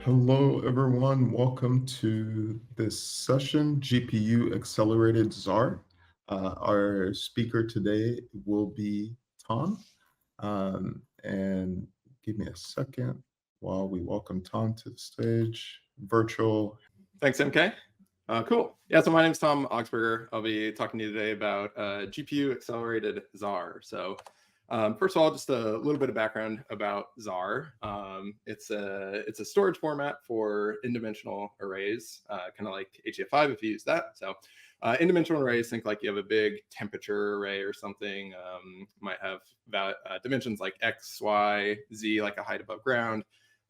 Hello, everyone. Welcome to this session, GPU-accelerated Zarr. Our speaker today will be Tom. And give me a second while we welcome Tom to the stage. Virtual. Thanks, MK. Cool. Yeah, so my name's Tom Augspurger. I'll be talking to you today about GPU-accelerated Zarr. So first of all, just a little bit of background about Zarr. It's a storage format for n-dimensional arrays, kind of like HEF5 if you use that. So n-dimensional arrays, think like you have a big temperature array or something. Might have dimensions like X, Y, Z, like a height above ground,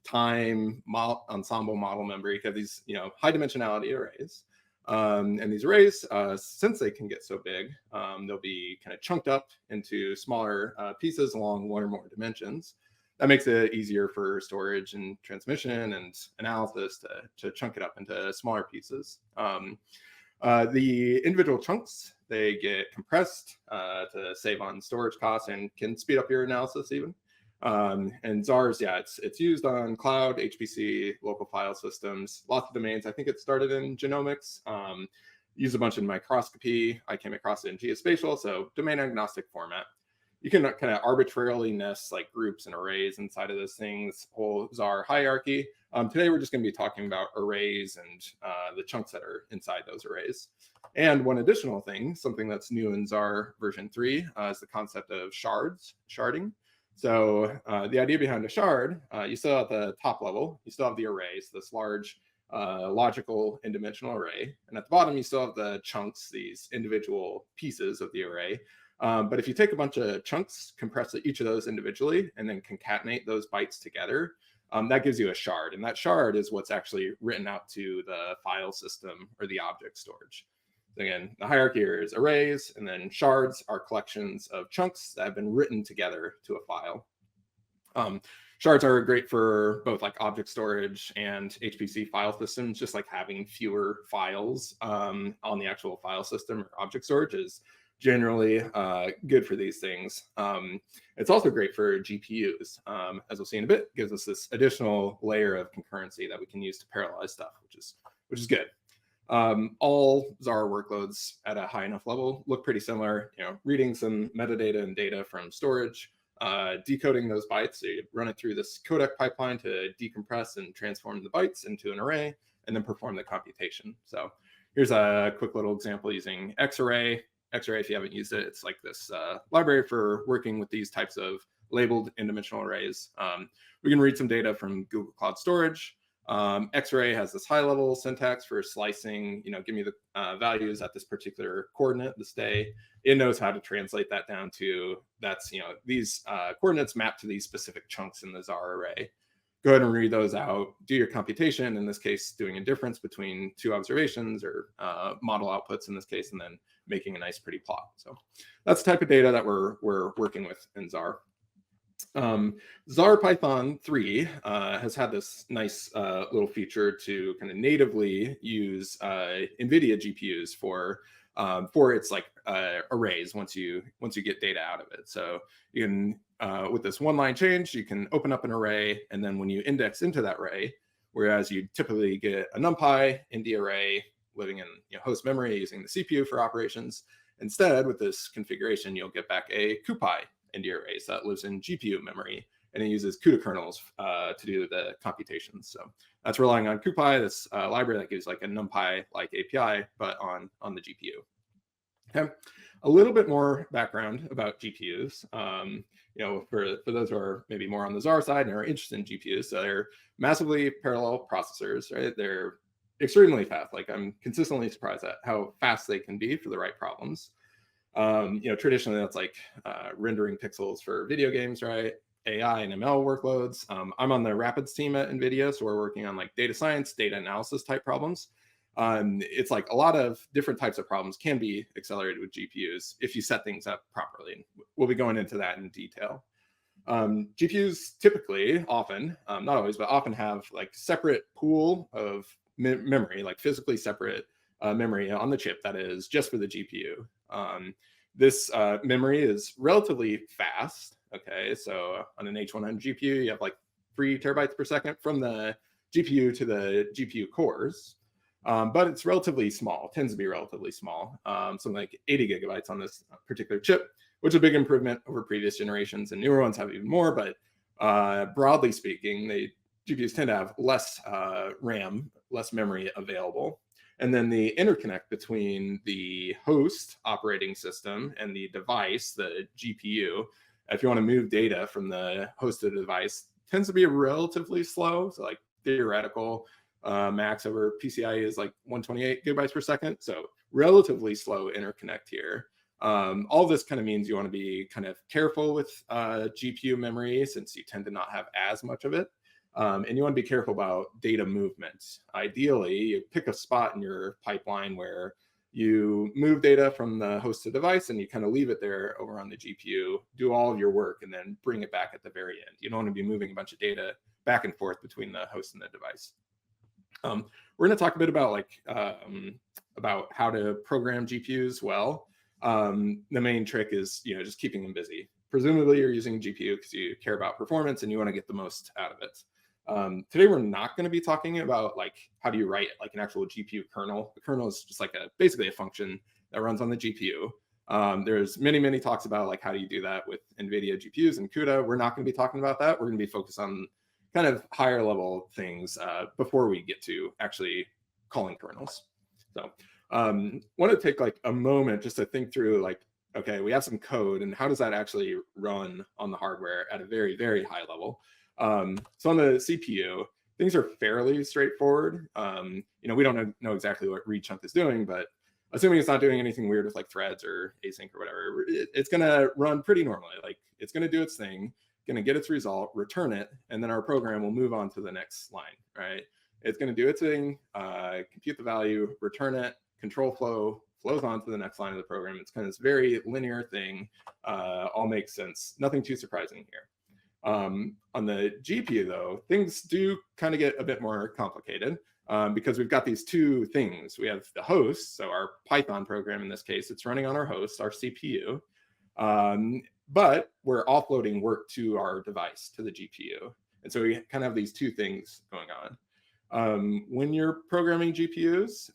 time, ensemble, model memory. You have these, high dimensionality arrays. And these arrays, since they can get so big, they'll be kind of chunked up into smaller pieces along one or more dimensions. That makes it easier for storage and transmission and analysis to chunk it up into smaller pieces. The individual chunks, they get compressed to save on storage costs and can speed up your analysis even. And Zarr's, yeah, it's used on cloud, HPC, local file systems, lots of domains. I think it started in genomics, used a bunch in microscopy. I came across it in geospatial, so domain agnostic format. You can kind of arbitrarily nest like groups and arrays inside of those things, whole Zarr hierarchy. Today, we're just going to be talking about arrays and the chunks that are inside those arrays. And one additional thing, something that's new in Zarr version 3, is the concept of sharding. So the idea behind a shard, you still at the top level, you still have the array, so this large logical n-dimensional array. And at the bottom, you still have the chunks, these individual pieces of the array. But if you take a bunch of chunks, compress each of those individually, and then concatenate those bytes together, that gives you a shard. And that shard is what's actually written out to the file system or the object storage. Again, the hierarchy here is arrays, and then shards are collections of chunks that have been written together to a file. Shards are great for both like object storage and HPC file systems, just like having fewer files on the actual file system or object storage is generally good for these things. It's also great for GPUs. As we'll see in a bit, gives us this additional layer of concurrency that we can use to parallelize stuff, which is good. All Zarr workloads at a high enough level look pretty similar, reading some metadata and data from storage, decoding those bytes. So you run it through this codec pipeline to decompress and transform the bytes into an array, and then perform the computation. So here's a quick little example using xarray. Xarray, if you haven't used it, it's like this library for working with these types of labeled n-dimensional arrays. We can read some data from Google Cloud Storage. Xarray has this high-level syntax for slicing, give me the values at this particular coordinate this day. It knows how to translate that down to, these coordinates map to these specific chunks in the Zarr array. Go ahead and read those out, do your computation, in this case, doing a difference between two observations or model outputs in this case, and then making a nice pretty plot. So that's the type of data that we're working with in Zarr. zarr-python 3 has had this nice little feature to kind of natively use NVIDIA GPUs for its like arrays once you get data out of it. So you can with this one line change, you can open up an array, and then when you index into that array, whereas you typically get a NumPy in the array living in host memory using the CPU for operations, instead with this configuration, you'll get back a CuPy into your arrays that lives in GPU memory, and it uses CUDA kernels to do the computations. So that's relying on CuPy, this library that gives like a NumPy-like API, but on the GPU. Okay, a little bit more background about GPUs. For those who are maybe more on the Zarr side and are interested in GPUs, so they're massively parallel processors, right? They're extremely fast. Like I'm consistently surprised at how fast they can be for the right problems. Traditionally that's like rendering pixels for video games, right? AI and ML workloads. I'm on the Rapids team at NVIDIA, so we're working on like data science, data analysis type problems. It's like a lot of different types of problems can be accelerated with GPUs if you set things up properly. We'll be going into that in detail. GPUs typically, often, not always, but often have like separate pool of memory, like physically separate memory on the chip that is just for the GPU. This memory is relatively fast. Okay, so on an H100 GPU, you have like 3 terabytes per second from the GPU to the GPU cores. But it's relatively small, tends to be relatively small, something like 80 gigabytes on this particular chip, which is a big improvement over previous generations, and newer ones have even more. But broadly speaking, GPUs tend to have less RAM, less memory available. And then the interconnect between the host operating system and the device, the GPU, if you want to move data from the host to the device, tends to be relatively slow. So like theoretical max over PCIe is like 128 gigabytes per second. So relatively slow interconnect here. All this kind of means you want to be kind of careful with GPU memory, since you tend to not have as much of it. And you want to be careful about data movement. Ideally, you pick a spot in your pipeline where you move data from the host to device and you kind of leave it there over on the GPU, do all of your work, and then bring it back at the very end. You don't want to be moving a bunch of data back and forth between the host and the device. We're going to talk a bit about about how to program GPUs well. The main trick is just keeping them busy. Presumably you're using GPU because you care about performance and you want to get the most out of it. Today we're not going to be talking about how do you write like an actual GPU kernel. The kernel is just like basically a function that runs on the GPU. There's many talks about how do you do that with NVIDIA GPUs and CUDA. We're not going to be talking about that. We're going to be focused on kind of higher level things before we get to actually calling kernels. So want to take a moment just to think through okay, we have some code, and how does that actually run on the hardware at a very high level? So on the CPU, things are fairly straightforward. We don't know exactly what read chunk is doing, but assuming it's not doing anything weird with threads or async or whatever, it's going to run pretty normally. It's going to do its thing, going to get its result, return it, and then our program will move on to the next line, right? It's going to do its thing, compute the value, return it, control flow, flows on to the next line of the program. It's kind of this very linear thing, all makes sense. Nothing too surprising here. On the GPU, though, things do kind of get a bit more complicated because we've got these two things. We have the host, so our Python program in this case, it's running on our host, our CPU. But we're offloading work to our device, to the GPU. And so we kind of have these two things going on. When you're programming GPUs,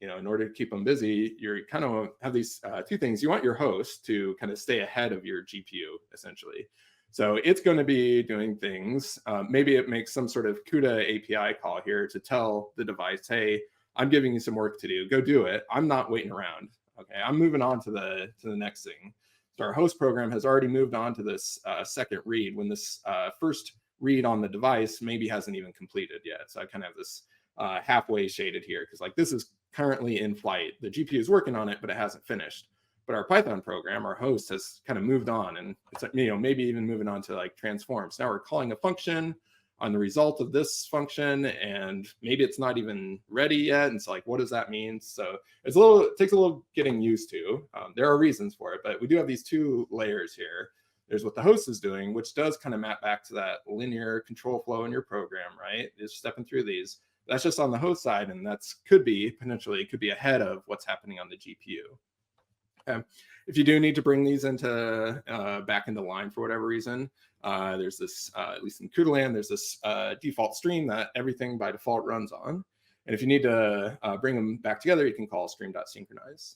in order to keep them busy, you kind of have these two things. You want your host to kind of stay ahead of your GPU, essentially. So it's going to be doing things. Maybe it makes some sort of CUDA API call here to tell the device, hey, I'm giving you some work to do. Go do it. I'm not waiting around. Okay, I'm moving on to the next thing. So our host program has already moved on to this second read when this first read on the device maybe hasn't even completed yet. So I kind of have this halfway shaded here because this is currently in flight. The GPU is working on it, but it hasn't finished. But our Python program, our host, has kind of moved on, and it's maybe even moving on to transforms. Now we're calling a function on the result of this function, and maybe it's not even ready yet. And so what does that mean? So it takes a little getting used to. There are reasons for it, but we do have these two layers here. There's what the host is doing, which does kind of map back to that linear control flow in your program, right? It's stepping through these. That's just on the host side, and could be ahead of what's happening on the GPU. If you do need to bring these back into line for whatever reason, there's this, at least in CUDA land, there's this default stream that everything by default runs on. And if you need to bring them back together, you can call stream.synchronize.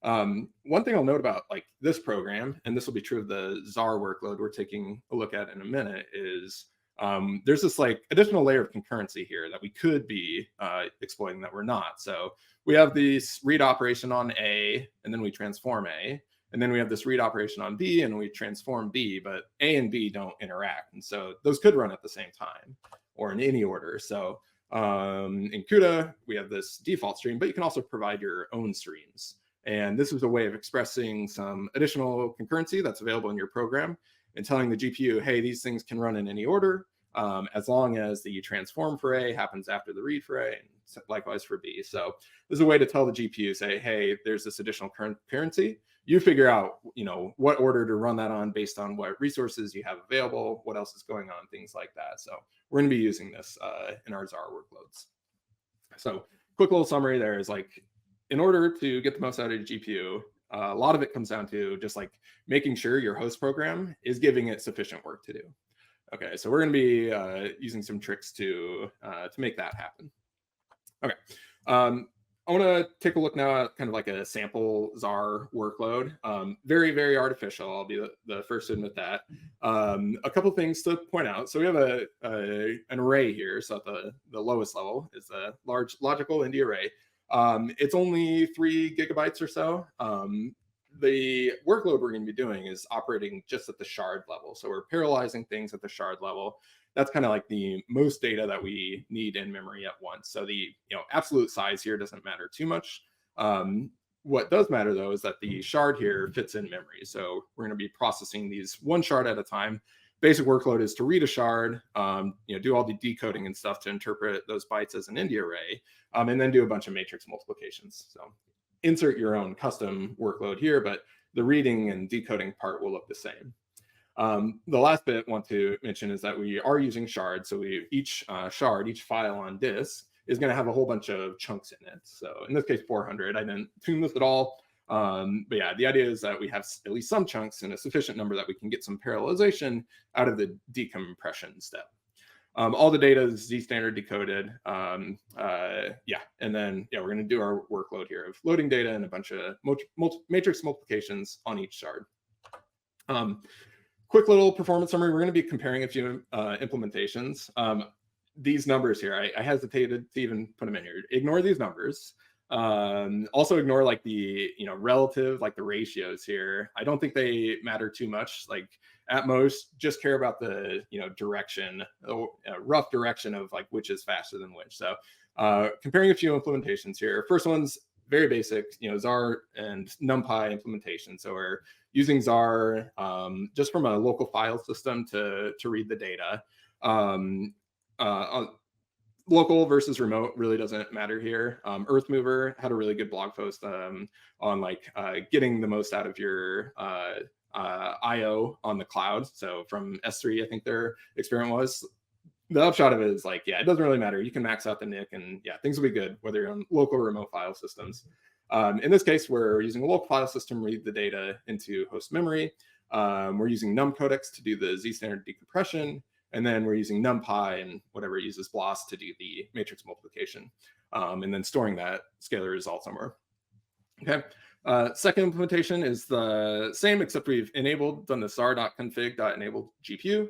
One thing I'll note about this program, and this will be true of the Zarr workload we're taking a look at in a minute, is there's this additional layer of concurrency here that we could be exploiting that we're not. So we have this read operation on A, and then we transform A. And then we have this read operation on B, and we transform B, but A and B don't interact. And so those could run at the same time or in any order. So in CUDA, we have this default stream, but you can also provide your own streams. And this is a way of expressing some additional concurrency that's available in your program and telling the GPU, hey, these things can run in any order, as long as the transform for A happens after the read for A, and likewise for B. So this is a way to tell the GPU, say, hey, there's this additional concurrency. You figure out, what order to run that on based on what resources you have available, what else is going on, things like that. So we're going to be using this in our Zarr workloads. So quick little summary there is in order to get the most out of your GPU, a lot of it comes down to just making sure your host program is giving it sufficient work to do. Okay, so we're going to be using some tricks to make that happen. Okay, I want to take a look now at kind of like a sample Zarr workload. Very, very artificial. I'll be the first to admit that. A couple things to point out. So we have an array here. So at the lowest level is a large logical India array. It's only 3 gigabytes or so. The workload we're going to be doing is operating just at the shard level. So we're parallelizing things at the shard level. That's kind of like the most data that we need in memory at once. So the absolute size here doesn't matter too much. What does matter though is that the shard here fits in memory. So we're going to be processing these one shard at a time. Basic workload is to read a shard, do all the decoding and stuff to interpret those bytes as an India array, and then do a bunch of matrix multiplications. So insert your own custom workload here, but the reading and decoding part will look the same. The last bit I want to mention is that we are using shards. So each shard, each file on disk is going to have a whole bunch of chunks in it. So in this case, 400. I didn't tune this at all. But yeah, the idea is that we have at least some chunks in a sufficient number that we can get some parallelization out of the decompression step. All the data is Z-standard decoded. And then we're going to do our workload here of loading data and a bunch of matrix multiplications on each shard. Quick little performance summary. We're going to be comparing a few implementations. These numbers here, I hesitated to even put them in here. Ignore these numbers. Also ignore like the relative, like the ratios here. I don't think they matter too much. Like at most, just care about the direction, rough direction of like which is faster than which. So comparing a few implementations here. First one's very basic, Zarr and NumPy implementation. So we're using Zarr just from a local file system to read the data. Local versus remote really doesn't matter here. Earthmover had a really good blog post on like getting the most out of your IO on the cloud. So from S3, I think their experiment was. The upshot of it is like, it doesn't really matter. You can max out the NIC and things will be good, whether you're on local or remote file systems. In this case, we're using a local file system, read the data into host memory. We're using num codecs to do the Z-standard decompression. And then we're using NumPy and whatever uses BLAS to do the matrix multiplication, and then storing that scalar result somewhere. Okay. Second implementation is the same, except we've done the zarr.config.enable GPU.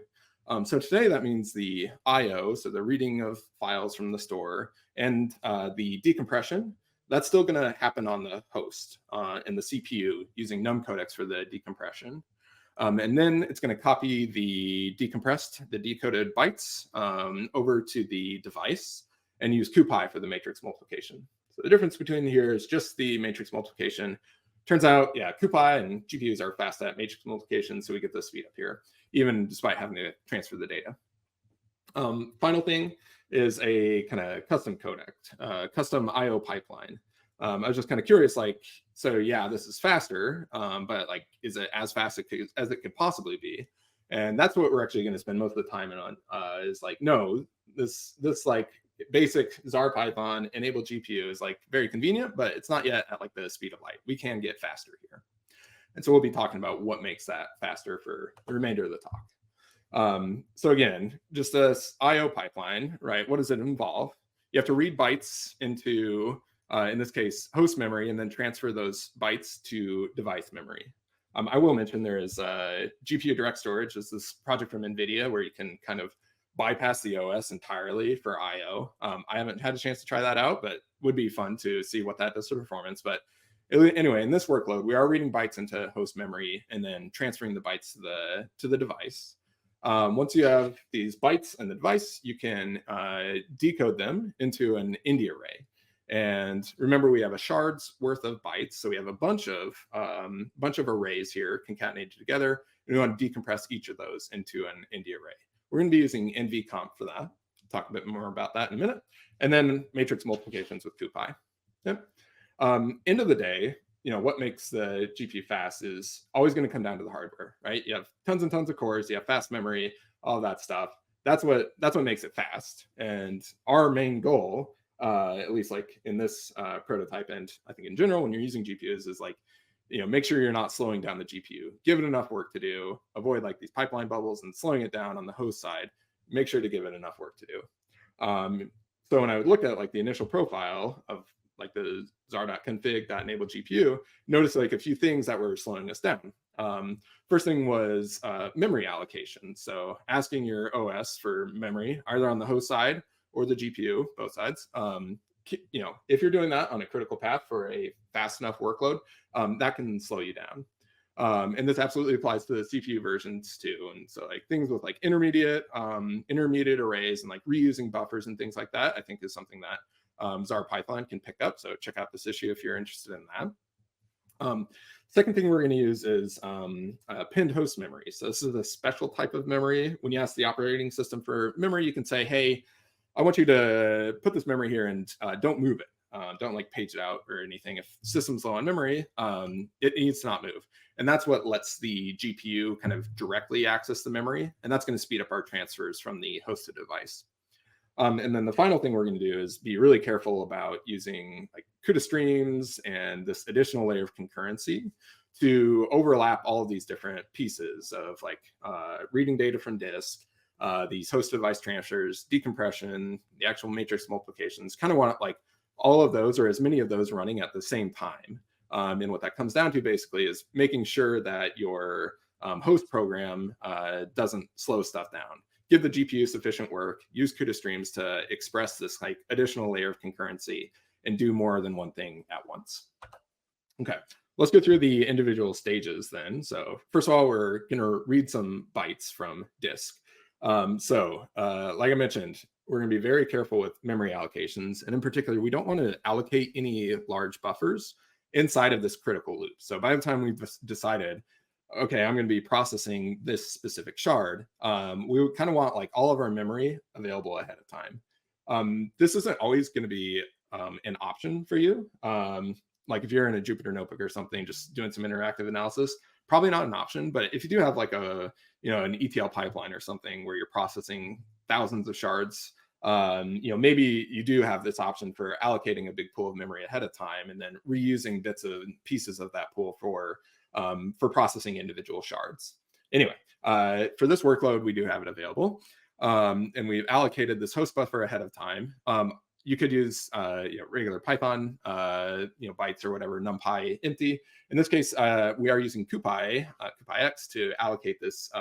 So today that means the IO, so the reading of files from the store, and the decompression, that's still going to happen on the host and the CPU using num codecs for the decompression. And then it's going to copy the decoded bytes over to the device and use CuPy for the matrix multiplication. So the difference between here is just the matrix multiplication. Turns out, CuPy and GPUs are fast at matrix multiplication, so we get the speed up here, even despite having to transfer the data. Final thing is a kind of custom codec, custom IO pipeline. I was just kind of curious, like, so this is faster, but like, is it as fast as it could possibly be? And that's what we're actually going to spend most of the time on. Is like, no, this like basic zarr-python enabled GPU is like very convenient, but it's not yet at like the speed of light. We can get faster here, and so we'll be talking about what makes that faster for the remainder of the talk. So again, just this IO pipeline, right? What does it involve? You have to read bytes into in this case, host memory, and then transfer those bytes to device memory. I will mention there is GPU direct storage. This is this project from NVIDIA where you can kind of bypass the OS entirely for IO. I haven't had a chance to try that out, but would be fun to see what that does to performance. But anyway, in this workload, we are reading bytes into host memory and then transferring the bytes to the device. Once you have these bytes in the device, you can decode them into an India array. And remember, we have a shard's worth of bytes, so we have a bunch of arrays here concatenated together, and we want to decompress each of those into an India array. We're going to be using NVComp for that. Talk a bit more about that in a minute, and then matrix multiplications with CuPy. Yep. End of the day, what makes the GPU fast is always going to come down to the hardware, right? You have tons and tons of cores, you have fast memory, all that stuff. That's what makes it fast. And our main goal, at least like in this prototype, and I think in general when you're using GPUs, is like make sure you're not slowing down the GPU. Give it enough work to do. Avoid like these pipeline bubbles and slowing it down on the host side. Make sure to give it enough work to do. So when I would look at like the initial profile of like the zarr.config.enable GPU, notice like a few things that were slowing us down. First thing was memory allocation. So asking your OS for memory, either on the host side or the GPU, both sides. If you're doing that on a critical path for a fast enough workload, that can slow you down. And this absolutely applies to the CPU versions too. And so like things with like intermediate arrays and like reusing buffers and things like that, I think is something that zarr-python can pick up. So check out this issue if you're interested in that. Second thing we're going to use is pinned host memory. So this is a special type of memory. When you ask the operating system for memory, you can say, hey, I want you to put this memory here and don't move it. Don't like page it out or anything. If system's low on memory, it needs to not move. And that's what lets the GPU kind of directly access the memory. And that's going to speed up our transfers from the hosted device. And then the final thing we're going to do is be really careful about using like CUDA streams and this additional layer of concurrency to overlap all of these different pieces of like reading data from disk, these host device transfers, decompression, the actual matrix multiplications. Kind of want like all of those or as many of those running at the same time. And what that comes down to basically is making sure that your host program doesn't slow stuff down. Give the GPU sufficient work, use CUDA streams to express this like additional layer of concurrency and do more than one thing at once. Okay, let's go through the individual stages then. So first of all, we're gonna read some bytes from disk. Like I mentioned, we're going to be very careful with memory allocations. And in particular, we don't want to allocate any large buffers inside of this critical loop. So by the time we've decided, okay, I'm going to be processing this specific shard, we would kind of want like all of our memory available ahead of time. This isn't always going to be an option for you. Like if you're in a Jupyter notebook or something, just doing some interactive analysis, probably not an option. But if you do have like an ETL pipeline or something where you're processing thousands of shards, maybe you do have this option for allocating a big pool of memory ahead of time and then reusing bits and pieces of that pool for processing individual shards. Anyway, for this workload, we do have it available. And we've allocated this host buffer ahead of time. You could use regular Python, bytes or whatever, NumPy empty. In this case, we are using CuPy, CuPyX to allocate this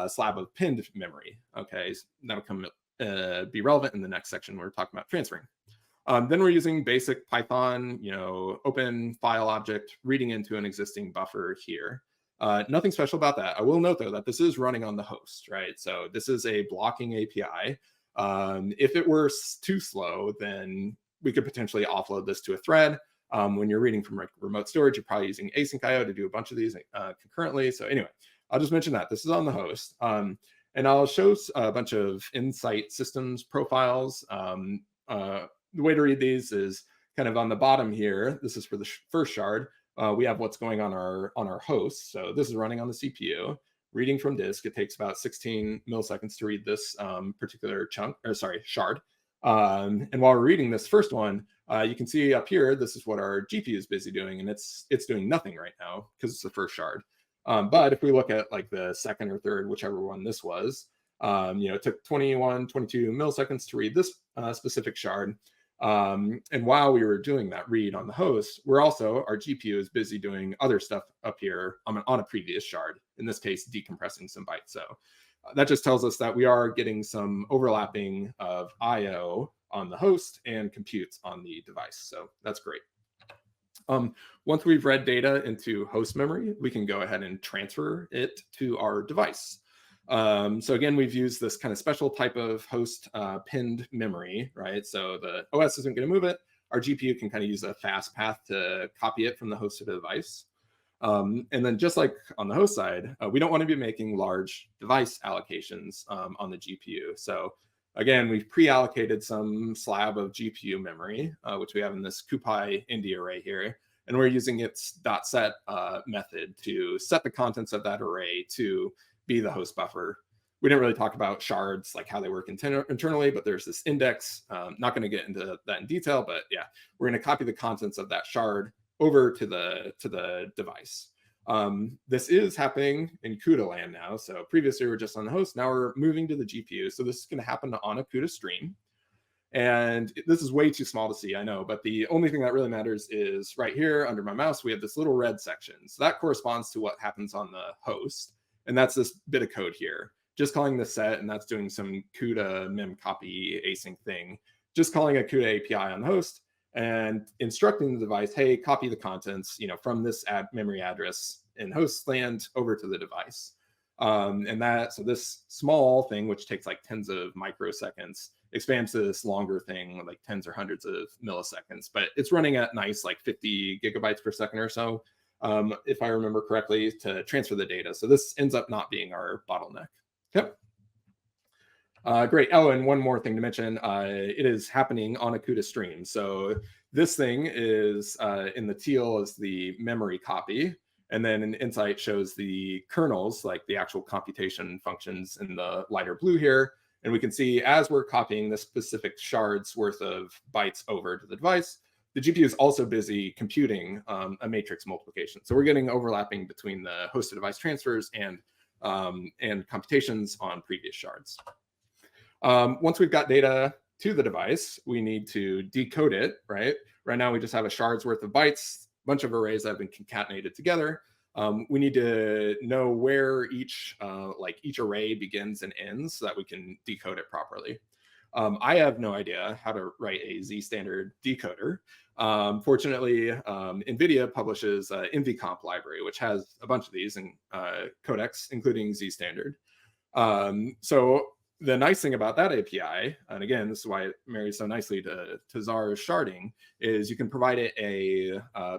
slab of pinned memory. Okay, so that'll come be relevant in the next section. We're talking about transferring. Then we're using basic Python, open file object, reading into an existing buffer here. Nothing special about that. I will note though that this is running on the host, right? So this is a blocking API. If it were too slow, then we could potentially offload this to a thread. When you're reading from remote storage, you're probably using async IO to do a bunch of these concurrently. So anyway, I'll just mention that this is on the host. And I'll show a bunch of Insight systems profiles. The way to read these is kind of on the bottom here. This is for the first shard. We have what's going on our host. So this is running on the CPU. Reading from disk, it takes about 16 milliseconds to read this particular shard. And while we're reading this first one, you can see up here, this is what our GPU is busy doing, and it's doing nothing right now because it's the first shard. But if we look at like the second or third, whichever one this was, it took 21, 22 milliseconds to read this specific shard. And while we were doing that read on the host, our GPU is busy doing other stuff up here on a previous shard, in this case, decompressing some bytes. So that just tells us that we are getting some overlapping of IO on the host and computes on the device. So that's great. Once we've read data into host memory, we can go ahead and transfer it to our device. So again, we've used this kind of special type of host pinned memory, right? So the OS isn't going to move it. Our GPU can kind of use a fast path to copy it from the host to the device. And then just like on the host side, we don't want to be making large device allocations on the GPU. So again, we've pre-allocated some slab of GPU memory, which we have in this CuPy indie array here. And we're using its .set method to set the contents of that array to be the host buffer. We didn't really talk about shards, like how they work internally, but there's this index. Not going to get into that in detail, but yeah, we're going to copy the contents of that shard over to the device. This is happening in CUDA land now. So previously we were just on the host. Now we're moving to the GPU. So this is going to happen on a CUDA stream. And this is way too small to see, I know, but the only thing that really matters is right here under my mouse, we have this little red section. So that corresponds to what happens on the host. And that's this bit of code here. Just calling the set, and that's doing some CUDA mem copy async thing. Just calling a CUDA API on the host and instructing the device, hey, copy the contents, from this memory address in host land over to the device. So this small thing, which takes like tens of microseconds, expands to this longer thing, like tens or hundreds of milliseconds, but it's running at nice, like 50 gigabytes per second or so, if I remember correctly, to transfer the data. So this ends up not being our bottleneck. Yep. Great. Oh, and one more thing to mention, it is happening on a CUDA stream. So this thing is in the teal is the memory copy. And then an insight shows the kernels, like the actual computation functions in the lighter blue here. And we can see as we're copying this specific shard's worth of bytes over to the device, the GPU is also busy computing a matrix multiplication. So we're getting overlapping between the host to device transfers and computations on previous shards. Once we've got data to the device, we need to decode it, right? Right now, we just have a shard's worth of bytes, a bunch of arrays that have been concatenated together. We need to know where each array begins and ends so that we can decode it properly. I have no idea how to write a Z standard decoder. Fortunately, NVIDIA publishes NVComp library, which has a bunch of these in codecs, including Z standard. So the nice thing about that API, and again, this is why it marries so nicely to Zarr sharding, is you can provide it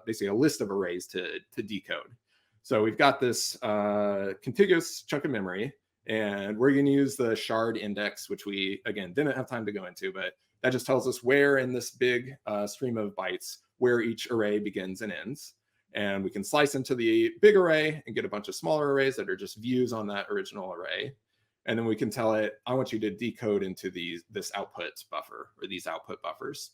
basically a list of arrays to decode. So we've got this contiguous chunk of memory, and we're going to use the shard index, which we, again, didn't have time to go into, but that just tells us where in this big stream of bytes, where each array begins and ends. And we can slice into the big array and get a bunch of smaller arrays that are just views on that original array. And then we can tell it, I want you to decode into this output buffer or these output buffers.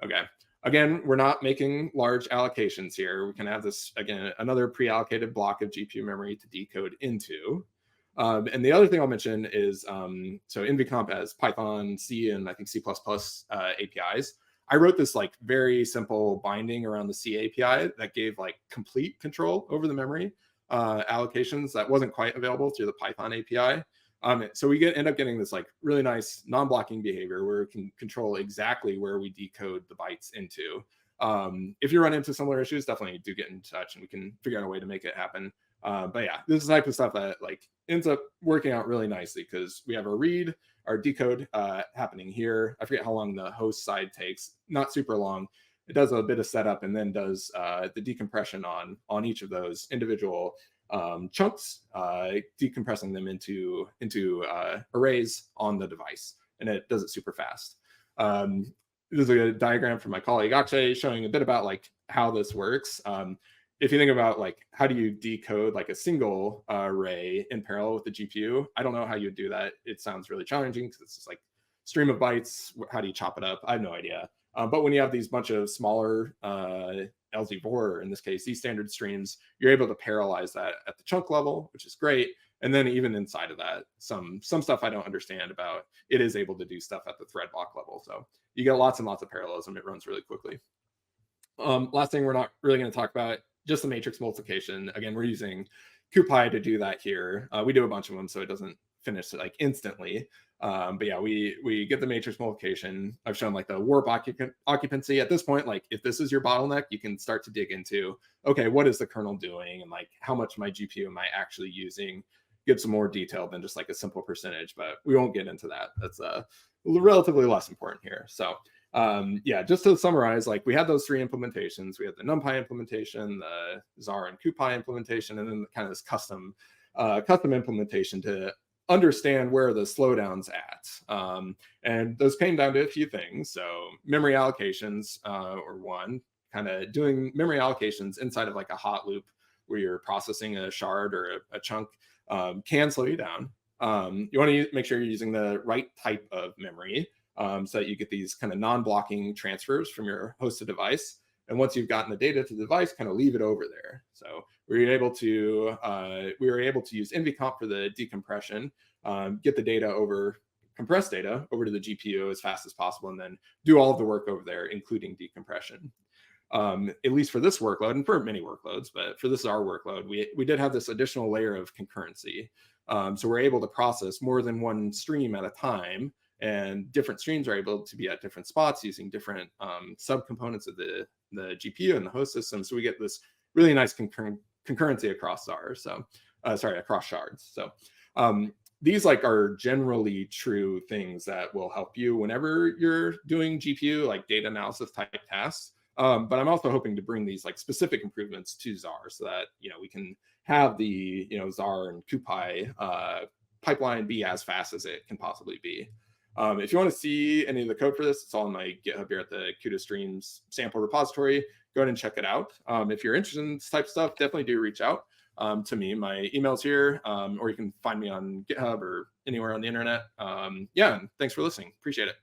Okay. Again, we're not making large allocations here. We can have this, again, another pre-allocated block of GPU memory to decode into. And the other thing I'll mention is, so NVComp has Python, C, and I think C++ APIs. I wrote this like very simple binding around the C API that gave like complete control over the memory allocations that wasn't quite available through the Python API. So we end up getting this like really nice non-blocking behavior where we can control exactly where we decode the bytes into. If you run into similar issues, definitely do get in touch and we can figure out a way to make it happen. But yeah, this is the type of stuff that like ends up working out really nicely because we have our read, our decode happening here. I forget how long the host side takes, not super long. It does a bit of setup and then does the decompression on each of those individual chunks, decompressing them into arrays on the device, and it does it super fast. This is a diagram from my colleague Akshay showing a bit about like how this works. If you think about like how do you decode like a single array in parallel with the GPU, I don't know how you do that. It sounds really challenging because it's just like stream of bytes. How do you chop it up? I have no idea. But when you have these bunch of smaller LZ4, or in this case, these standard streams, you're able to parallelize that at the chunk level, which is great. And then even inside of that, some stuff I don't understand about, it is able to do stuff at the thread block level. So you get lots and lots of parallelism. It runs really quickly. Last thing we're not really going to talk about, just the matrix multiplication. Again, we're using CuPy to do that here. We do a bunch of them, so it doesn't finish like instantly. But yeah, we get the matrix multiplication. I've shown like the warp occupancy. At this point, like if this is your bottleneck, you can start to dig into, okay, what is the kernel doing? And like how much of my GPU am I actually using? Give some more detail than just like a simple percentage, but we won't get into that. That's relatively less important here. So yeah, just to summarize, like we had those three implementations. We had the NumPy implementation, the Zarr and CuPy implementation, and then kind of this custom implementation to understand where the slowdown's at. And those came down to a few things. So memory allocations or one, kind of doing memory allocations inside of like a hot loop where you're processing a shard or a chunk can slow you down. You want to make sure you're using the right type of memory so that you get these kind of non-blocking transfers from your hosted device. And once you've gotten the data to the device, kind of leave it over there. So we were able to use NVComp for the decompression, get the data over, compressed data over to the GPU as fast as possible, and then do all of the work over there, including decompression. At least for this workload, and for many workloads, but for this Zarr workload, we did have this additional layer of concurrency. So we're able to process more than one stream at a time, and different streams are able to be at different spots using different subcomponents of the GPU and the host system. So we get this really nice concurrency across Zarr. So across shards. So these are generally true things that will help you whenever you're doing GPU data analysis type tasks. But I'm also hoping to bring these specific improvements to Zarr so that we can have the Zarr and CuPy pipeline be as fast as it can possibly be. If you want to see any of the code for this, it's all on my GitHub here at the CUDA Streams sample repository. Go ahead and check it out. If you're interested in this type of stuff, definitely do reach out to me. My email's here, or you can find me on GitHub or anywhere on the internet. Yeah, and thanks for listening. Appreciate it.